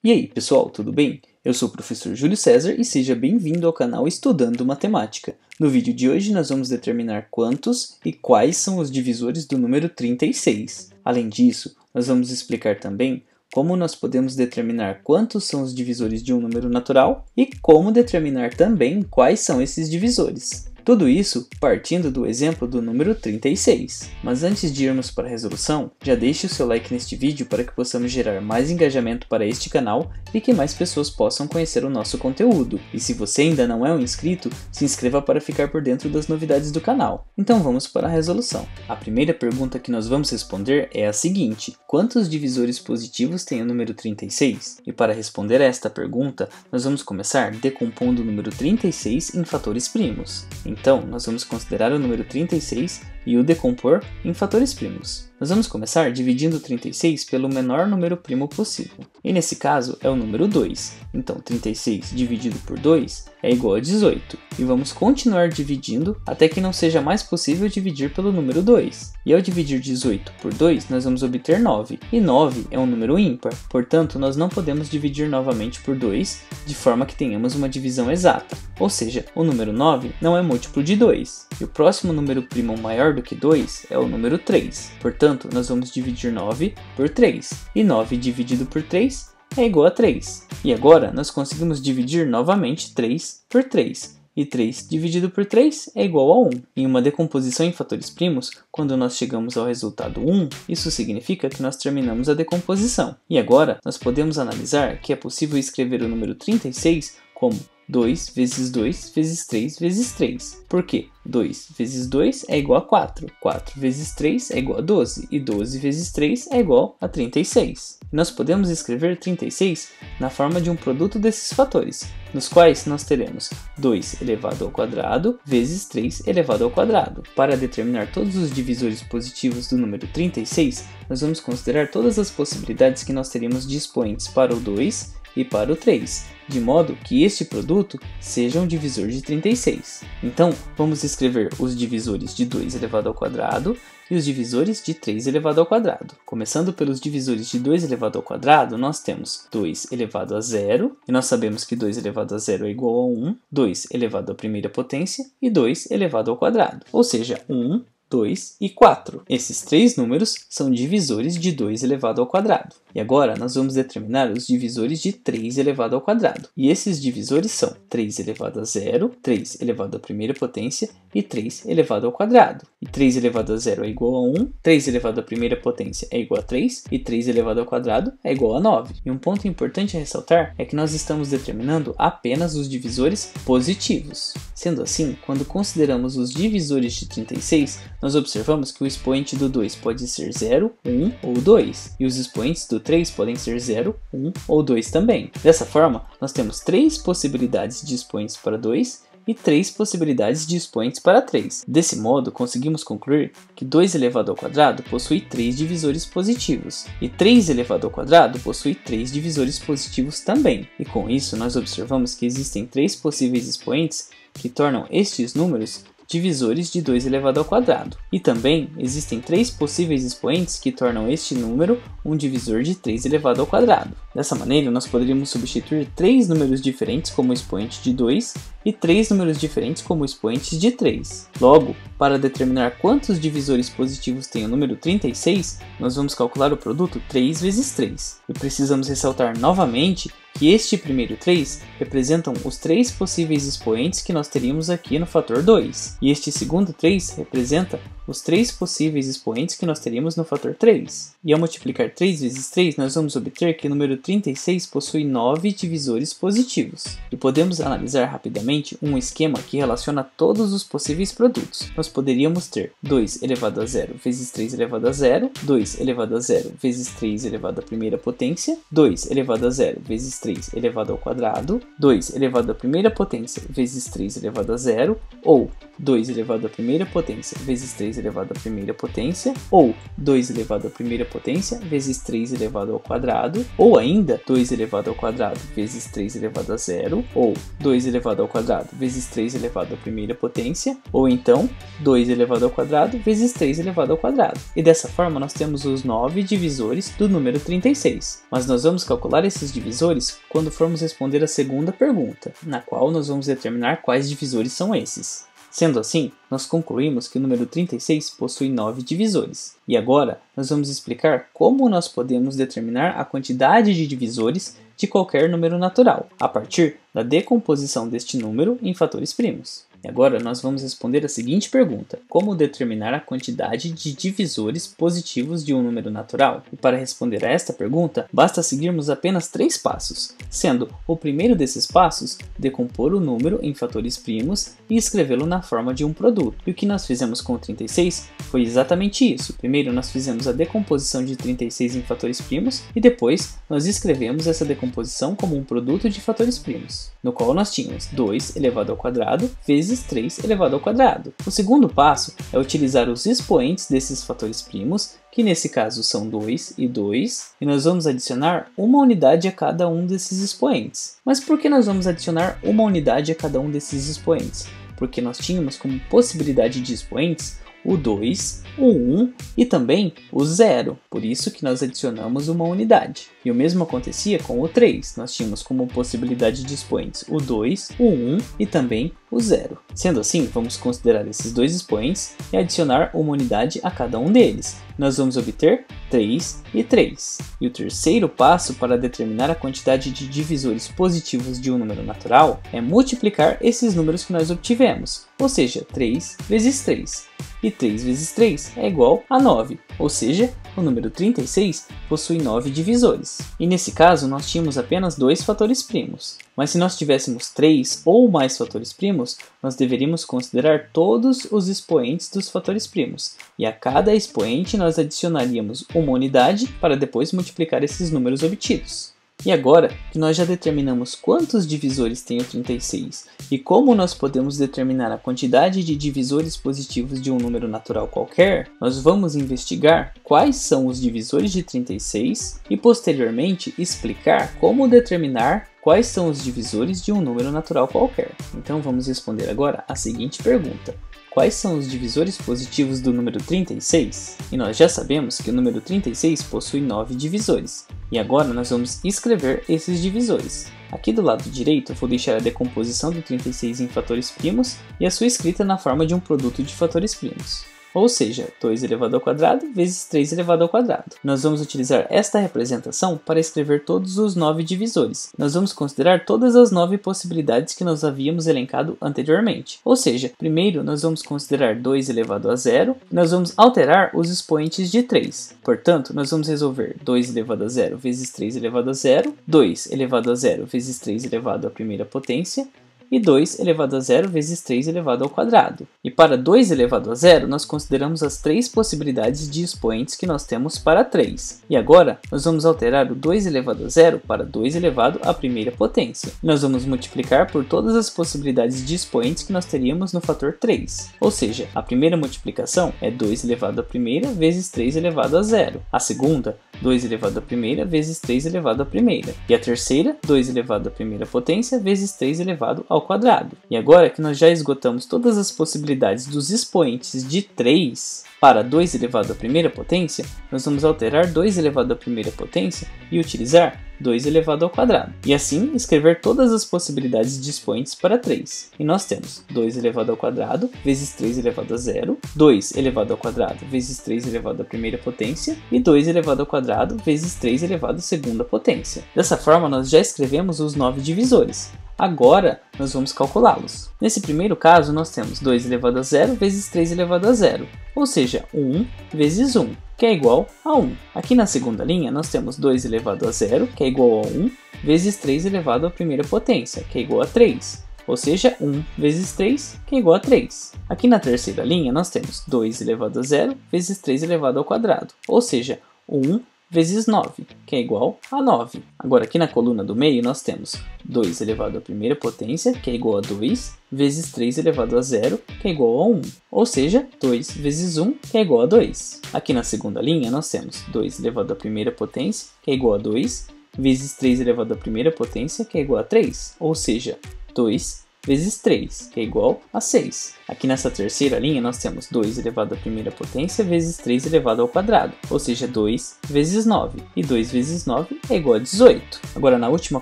E aí, pessoal, tudo bem? Eu sou o professor Júlio César e seja bem-vindo ao canal Estudando Matemática. No vídeo de hoje nós vamos determinar quantos e quais são os divisores do número 36. Além disso, nós vamos explicar também como nós podemos determinar quantos são os divisores de um número natural e como determinar também quais são esses divisores. Tudo isso partindo do exemplo do número 36. Mas antes de irmos para a resolução, já deixe o seu like neste vídeo para que possamos gerar mais engajamento para este canal e que mais pessoas possam conhecer o nosso conteúdo. E se você ainda não é um inscrito, se inscreva para ficar por dentro das novidades do canal. Então vamos para a resolução. A primeira pergunta que nós vamos responder é a seguinte: quantos divisores positivos tem o número 36? E para responder a esta pergunta, nós vamos começar decompondo o número 36 em fatores primos. Então, nós vamos considerar o número 36 e o decompor em fatores primos. Nós vamos começar dividindo o 36 pelo menor número primo possível. E nesse caso é o número 2. Então 36 dividido por 2 é igual a 18. E vamos continuar dividindo até que não seja mais possível dividir pelo número 2. E ao dividir 18 por 2 nós vamos obter 9. E 9 é um número ímpar. Portanto, nós não podemos dividir novamente por 2 de forma que tenhamos uma divisão exata. Ou seja, o número 9 não é múltiplo de 2. E o próximo número primo maior do que 2 é o número 3. Portanto, nós vamos dividir 9 por 3. E 9 dividido por 3 é igual a 3. E agora nós conseguimos dividir novamente 3 por 3. E 3 dividido por 3 é igual a 1. Em uma decomposição em fatores primos, quando nós chegamos ao resultado 1, isso significa que nós terminamos a decomposição. E agora nós podemos analisar que é possível escrever o número 36 como 2 vezes 2 vezes 3 vezes 3. Por quê? 2 vezes 2 é igual a 4. 4 vezes 3 é igual a 12. E 12 vezes 3 é igual a 36. Nós podemos escrever 36 na forma de um produto desses fatores, nos quais nós teremos 2 elevado ao quadrado vezes 3 elevado ao quadrado. Para determinar todos os divisores positivos do número 36, nós vamos considerar todas as possibilidades que nós teríamos de expoentes para o 2 e para o 3, de modo que este produto seja um divisor de 36. Então, vamos escrever os divisores de 2 elevado ao quadrado e os divisores de 3 elevado ao quadrado. Começando pelos divisores de 2 elevado ao quadrado, nós temos 2 elevado a 0, e nós sabemos que 2 elevado a 0 é igual a 1, 2 elevado à primeira potência e 2 elevado ao quadrado, ou seja, 1, 2 e 4. Esses três números são divisores de 2 elevado ao quadrado. E agora nós vamos determinar os divisores de 3 elevado ao quadrado. E esses divisores são 3 elevado a 0, 3 elevado à primeira potência e 3 elevado ao quadrado. E 3 elevado a 0 é igual a 1, 3 elevado à primeira potência é igual a 3 e 3 elevado ao quadrado é igual a 9. E um ponto importante a ressaltar é que nós estamos determinando apenas os divisores positivos. Sendo assim, quando consideramos os divisores de 36, nós observamos que o expoente do 2 pode ser 0, 1 ou 2, e os expoentes do 3 podem ser 0, 1 ou 2 também. Dessa forma, nós temos 3 possibilidades de expoentes para 2 e 3 possibilidades de expoentes para 3. Desse modo, conseguimos concluir que 2 elevado ao quadrado possui 3 divisores positivos, e 3 elevado ao quadrado possui 3 divisores positivos também. E com isso, nós observamos que existem 3 possíveis expoentes que tornam estes números divisores de 2 elevado ao quadrado. E também existem 3 possíveis expoentes que tornam este número um divisor de 3 elevado ao quadrado. Dessa maneira, nós poderíamos substituir 3 números diferentes como expoente de 2 e 3 números diferentes como expoentes de 3. Logo, para determinar quantos divisores positivos tem o número 36, nós vamos calcular o produto 3 vezes 3. E precisamos ressaltar novamente que este primeiro 3 representam os 3 possíveis expoentes que nós teríamos aqui no fator 2. E este segundo 3 representa os 3 possíveis expoentes que nós teríamos no fator 3. E ao multiplicar 3 vezes 3, nós vamos obter que o número 36 possui 9 divisores positivos. E podemos analisar rapidamente um esquema que relaciona todos os possíveis produtos. Nós poderíamos ter 2 elevado a 0 vezes 3 elevado a 0, 2 elevado a 0 vezes 3 elevado à primeira potência, 2 elevado a 0 vezes 3 elevado ao quadrado, 2 elevado à primeira potência vezes 3 elevado a 0, ou 2 elevado à primeira potência vezes 3 elevado à primeira potência, ou 2 elevado à primeira potência vezes 3 elevado ao quadrado, ou ainda 2 elevado ao quadrado vezes 3 elevado a zero, ou 2 elevado ao quadrado vezes 3 elevado à primeira potência, ou então 2 elevado ao quadrado vezes 3 elevado ao quadrado. E dessa forma nós temos os 9 divisores do número 36. Mas nós vamos calcular esses divisores quando formos responder a segunda pergunta, na qual nós vamos determinar quais divisores são esses. Sendo assim, nós concluímos que o número 36 possui 9 divisores. E agora, nós vamos explicar como nós podemos determinar a quantidade de divisores de qualquer número natural, a partir da decomposição deste número em fatores primos. E agora nós vamos responder a seguinte pergunta: como determinar a quantidade de divisores positivos de um número natural? E para responder a esta pergunta, basta seguirmos apenas 3 passos, sendo o primeiro desses passos decompor o número em fatores primos e escrevê-lo na forma de um produto. E o que nós fizemos com o 36 foi exatamente isso. Primeiro nós fizemos a decomposição de 36 em fatores primos e depois nós escrevemos essa decomposição como um produto de fatores primos, no qual nós tínhamos 2 elevado ao quadrado vezes 3 elevado ao quadrado. O segundo passo é utilizar os expoentes desses fatores primos, que nesse caso são 2 e 2, e nós vamos adicionar uma unidade a cada um desses expoentes. Mas por que nós vamos adicionar uma unidade a cada um desses expoentes? Porque nós tínhamos como possibilidade de expoentes o 2, o 1 e também o 0, por isso que nós adicionamos uma unidade. E o mesmo acontecia com o 3, nós tínhamos como possibilidade de expoentes o 2, o 1 e também o 0. Sendo assim, vamos considerar esses dois expoentes e adicionar uma unidade a cada um deles. Nós vamos obter 3 e 3. E o terceiro passo para determinar a quantidade de divisores positivos de um número natural é multiplicar esses números que nós obtivemos, ou seja, 3 vezes 3. E 3 vezes 3 é igual a 9, ou seja, o número 36 possui 9 divisores. E nesse caso, nós tínhamos apenas 2 fatores primos. Mas se nós tivéssemos 3 ou mais fatores primos, nós deveríamos considerar todos os expoentes dos fatores primos. E a cada expoente nós adicionaríamos uma unidade para depois multiplicar esses números obtidos. E agora que nós já determinamos quantos divisores tem o 36 e como nós podemos determinar a quantidade de divisores positivos de um número natural qualquer, nós vamos investigar quais são os divisores de 36 e posteriormente explicar como determinar quais são os divisores de um número natural qualquer. Então vamos responder agora a seguinte pergunta: quais são os divisores positivos do número 36? E nós já sabemos que o número 36 possui 9 divisores. E agora nós vamos escrever esses divisores. Aqui do lado direito eu vou deixar a decomposição do 36 em fatores primos e a sua escrita na forma de um produto de fatores primos. Ou seja, 2 elevado ao quadrado vezes 3 elevado ao quadrado. Nós vamos utilizar esta representação para escrever todos os 9 divisores. Nós vamos considerar todas as 9 possibilidades que nós havíamos elencado anteriormente. Ou seja, primeiro nós vamos considerar 2 elevado a zero e nós vamos alterar os expoentes de 3. Portanto, nós vamos resolver 2 elevado a zero vezes 3 elevado a zero, 2 elevado a zero vezes 3 elevado à primeira potência, e 2 elevado a zero vezes 3 elevado ao quadrado. E para 2 elevado a zero, nós consideramos as 3 possibilidades de expoentes que nós temos para 3. E agora, nós vamos alterar o 2 elevado a zero para 2 elevado à primeira potência. Nós vamos multiplicar por todas as possibilidades de expoentes que nós teríamos no fator 3. Ou seja, a primeira multiplicação é 2 elevado à primeira vezes 3 elevado a zero. A segunda, 2 elevado à primeira vezes 3 elevado à primeira. E a terceira, 2 elevado à primeira potência vezes 3 elevado ao quadrado. E agora que nós já esgotamos todas as possibilidades dos expoentes de 3 para 2 elevado à primeira potência, nós vamos alterar 2 elevado à primeira potência e utilizar 2 elevado ao quadrado. E assim escrever todas as possibilidades de expoentes para 3. E nós temos 2 elevado ao quadrado vezes 3 elevado a zero, 2 elevado ao quadrado vezes 3 elevado à primeira potência e 2 elevado ao quadrado vezes 3 elevado à segunda potência. Dessa forma nós já escrevemos os 9 divisores. Agora, nós vamos calculá-los. Nesse primeiro caso, nós temos 2 elevado a zero vezes 3 elevado a zero, ou seja, 1 vezes 1, que é igual a 1. Aqui na segunda linha, nós temos 2 elevado a zero, que é igual a 1, vezes 3 elevado à primeira potência, que é igual a 3. Ou seja, 1 vezes 3, que é igual a 3. Aqui na terceira linha, nós temos 2 elevado a zero vezes 3 elevado ao quadrado, ou seja, 1 vezes 9, que é igual a 9. Agora aqui na coluna do meio nós temos 2 elevado à primeira potência, que é igual a 2, vezes 3 elevado a 0, que é igual a 1. Ou seja, 2 vezes 1, que é igual a 2. Aqui na segunda linha nós temos 2 elevado à primeira potência, que é igual a 2, vezes 3 elevado à primeira potência, que é igual a 3. Ou seja, 2 vezes 3, que é igual a 6. Aqui nessa terceira linha nós temos 2 elevado à primeira potência vezes 3 elevado ao quadrado, ou seja, 2 vezes 9. E 2 vezes 9 é igual a 18. Agora na última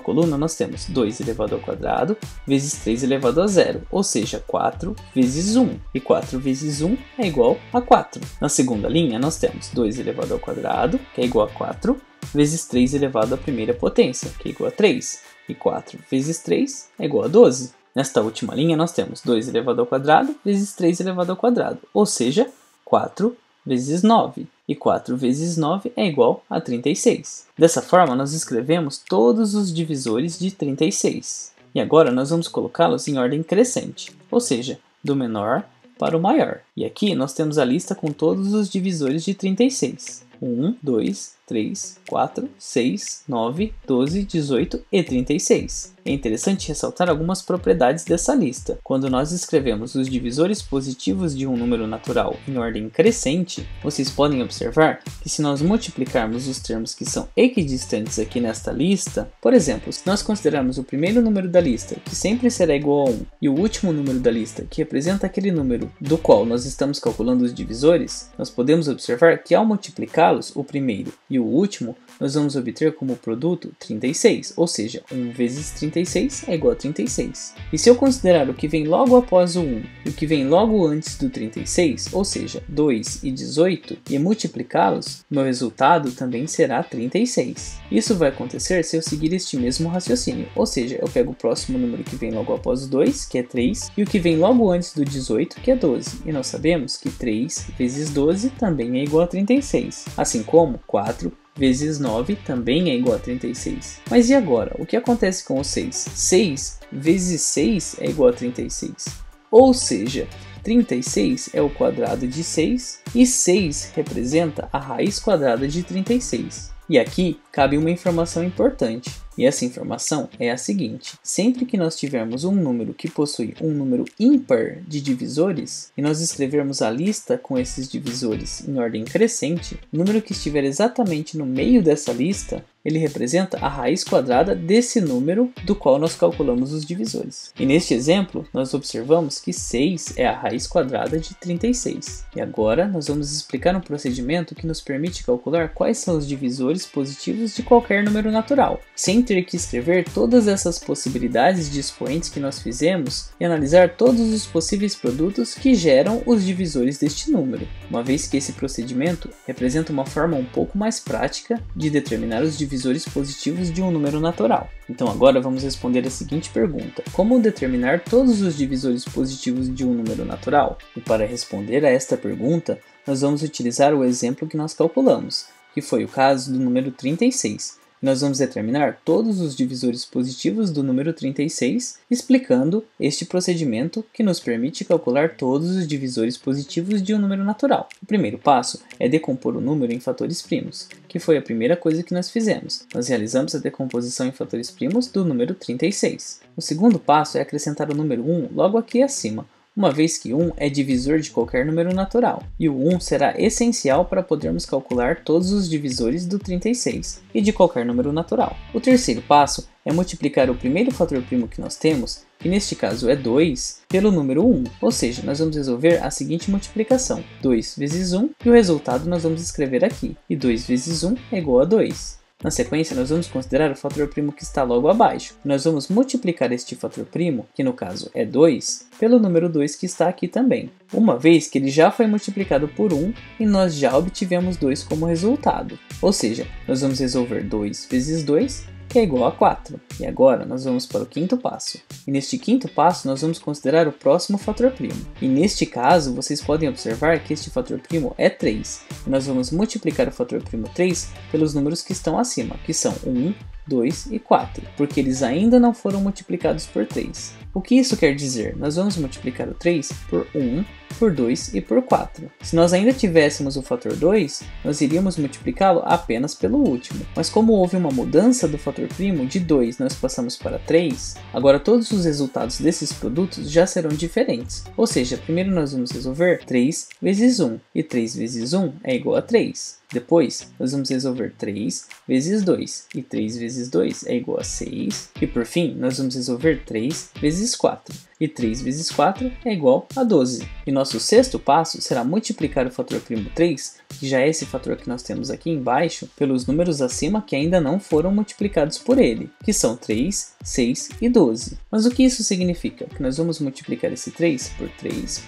coluna nós temos 2 elevado ao quadrado vezes 3 elevado a 0, ou seja, 4 vezes 1. E 4 vezes 1 é igual a 4. Na segunda linha nós temos 2 elevado ao quadrado, que é igual a 4, vezes 3 elevado à primeira potência, que é igual a 3. E 4 vezes 3 é igual a 12. Nesta última linha nós temos 2 elevado ao quadrado vezes 3 elevado ao quadrado, ou seja, 4 vezes 9. E 4 vezes 9 é igual a 36. Dessa forma nós escrevemos todos os divisores de 36. E agora nós vamos colocá-los em ordem crescente, ou seja, do menor para o maior. E aqui nós temos a lista com todos os divisores de 36. 1, 2, 3, 4, 6, 9, 12, 18 e 36. É interessante ressaltar algumas propriedades dessa lista. Quando nós escrevemos os divisores positivos de um número natural em ordem crescente, vocês podem observar que se nós multiplicarmos os termos que são equidistantes aqui nesta lista, por exemplo, se nós considerarmos o primeiro número da lista, que sempre será igual a 1, e o último número da lista, que representa aquele número do qual nós estamos calculando os divisores, nós podemos observar que ao multiplicá-los, o primeiro e o último, nós vamos obter como produto 36, ou seja, 1 vezes 36 é igual a 36. E se eu considerar o que vem logo após o 1 e o que vem logo antes do 36, ou seja, 2 e 18, e multiplicá-los, meu resultado também será 36. Isso vai acontecer se eu seguir este mesmo raciocínio, ou seja, eu pego o próximo número que vem logo após o 2, que é 3, e o que vem logo antes do 18, que é 12. E nós sabemos que 3 vezes 12 também é igual a 36, assim como 4 vezes 9 também é igual a 36. Mas e agora? O que acontece com o 6? 6 vezes 6 é igual a 36. Ou seja, 36 é o quadrado de 6 e 6 representa a raiz quadrada de 36. E aqui cabe uma informação importante. E essa informação é a seguinte: sempre que nós tivermos um número que possui um número ímpar de divisores, e nós escrevermos a lista com esses divisores em ordem crescente, o número que estiver exatamente no meio dessa lista, ele representa a raiz quadrada desse número do qual nós calculamos os divisores. E neste exemplo, nós observamos que 6 é a raiz quadrada de 36. E agora nós vamos explicar um procedimento que nos permite calcular quais são os divisores positivos de qualquer número natural, sem ter que escrever todas essas possibilidades de expoentes que nós fizemos e analisar todos os possíveis produtos que geram os divisores deste número, uma vez que esse procedimento representa uma forma um pouco mais prática de determinar os divisores positivos de um número natural. Então agora vamos responder a seguinte pergunta: como determinar todos os divisores positivos de um número natural? E para responder a esta pergunta, nós vamos utilizar o exemplo que nós calculamos, que foi o caso do número 36. Nós vamos determinar todos os divisores positivos do número 36, explicando este procedimento que nos permite calcular todos os divisores positivos de um número natural. O primeiro passo é decompor o número em fatores primos, que foi a primeira coisa que nós fizemos. Nós realizamos a decomposição em fatores primos do número 36. O segundo passo é acrescentar o número 1 logo aqui acima, uma vez que 1 é divisor de qualquer número natural, e o 1 será essencial para podermos calcular todos os divisores do 36 e de qualquer número natural. O terceiro passo é multiplicar o primeiro fator primo que nós temos, que neste caso é 2, pelo número 1, ou seja, nós vamos resolver a seguinte multiplicação: 2 vezes 1, e o resultado nós vamos escrever aqui, e 2 vezes 1 é igual a 2. Na sequência, nós vamos considerar o fator primo que está logo abaixo. Nós vamos multiplicar este fator primo, que no caso é 2, pelo número 2 que está aqui também, uma vez que ele já foi multiplicado por 1 e nós já obtivemos 2 como resultado. Ou seja, nós vamos resolver 2 vezes 2, que é igual a 4. E agora nós vamos para o quinto passo. E neste quinto passo nós vamos considerar o próximo fator primo. E neste caso vocês podem observar que este fator primo é 3. E nós vamos multiplicar o fator primo 3 pelos números que estão acima, que são 1, 2 e 4, porque eles ainda não foram multiplicados por 3. O que isso quer dizer? Nós vamos multiplicar o 3 por 1, por 2 e por 4. Se nós ainda tivéssemos o fator 2, nós iríamos multiplicá-lo apenas pelo último. Mas como houve uma mudança do fator primo, de 2 nós passamos para 3, agora todos os resultados desses produtos já serão diferentes. Ou seja, primeiro nós vamos resolver 3 vezes 1, e 3 vezes 1 é igual a 3. Depois, nós vamos resolver 3 vezes 2, e 3 vezes 2 é igual a 6. E por fim, nós vamos resolver 3 vezes 4, e 3 vezes 4 é igual a 12. E nosso sexto passo será multiplicar o fator primo 3, que já é esse fator que nós temos aqui embaixo, pelos números acima que ainda não foram multiplicados por ele, que são 3, 6 e 12. Mas o que isso significa? Que nós vamos multiplicar esse 3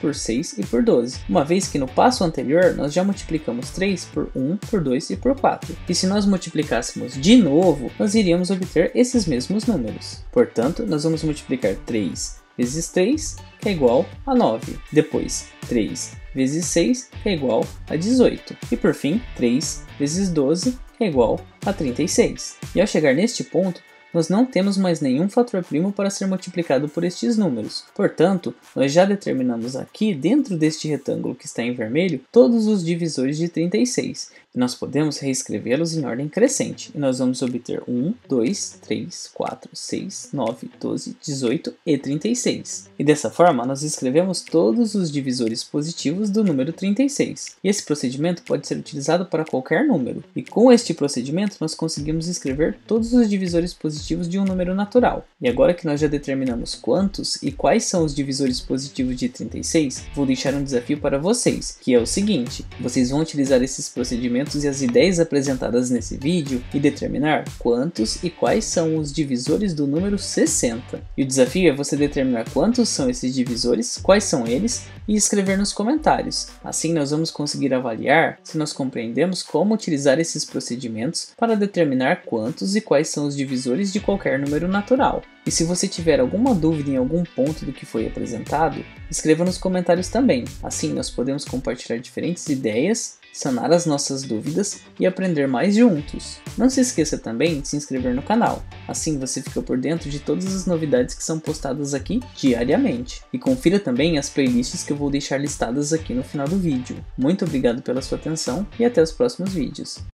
por 6 e por 12, uma vez que no passo anterior nós já multiplicamos 3 por 1, por 2 e por 4. E se nós multiplicássemos de novo, nós iríamos obter esses mesmos números. Portanto, nós vamos multiplicar 3 vezes 3, que é igual a 9. Depois, 3 vezes 6, que é igual a 18. E por fim, 3 vezes 12, que é igual a 36. E ao chegar neste ponto, nós não temos mais nenhum fator primo para ser multiplicado por estes números. Portanto, nós já determinamos aqui, dentro deste retângulo que está em vermelho, todos os divisores de 36. E nós podemos reescrevê-los em ordem crescente. E nós vamos obter 1, 2, 3, 4, 6, 9, 12, 18 e 36. E dessa forma, nós escrevemos todos os divisores positivos do número 36. E esse procedimento pode ser utilizado para qualquer número. E com este procedimento, nós conseguimos escrever todos os divisores positivos de um número natural. E agora que nós já determinamos quantos e quais são os divisores positivos de 36, vou deixar um desafio para vocês, que é o seguinte: vocês vão utilizar esses procedimentos e as ideias apresentadas nesse vídeo e determinar quantos e quais são os divisores do número 60. E o desafio é você determinar quantos são esses divisores, quais são eles e escrever nos comentários. Assim nós vamos conseguir avaliar se nós compreendemos como utilizar esses procedimentos para determinar quantos e quais são os divisores de qualquer número natural. E se você tiver alguma dúvida em algum ponto do que foi apresentado, escreva nos comentários também. Assim nós podemos compartilhar diferentes ideias, sanar as nossas dúvidas e aprender mais juntos. Não se esqueça também de se inscrever no canal, assim você fica por dentro de todas as novidades que são postadas aqui diariamente. E confira também as playlists que eu vou deixar listadas aqui no final do vídeo. Muito obrigado pela sua atenção e até os próximos vídeos.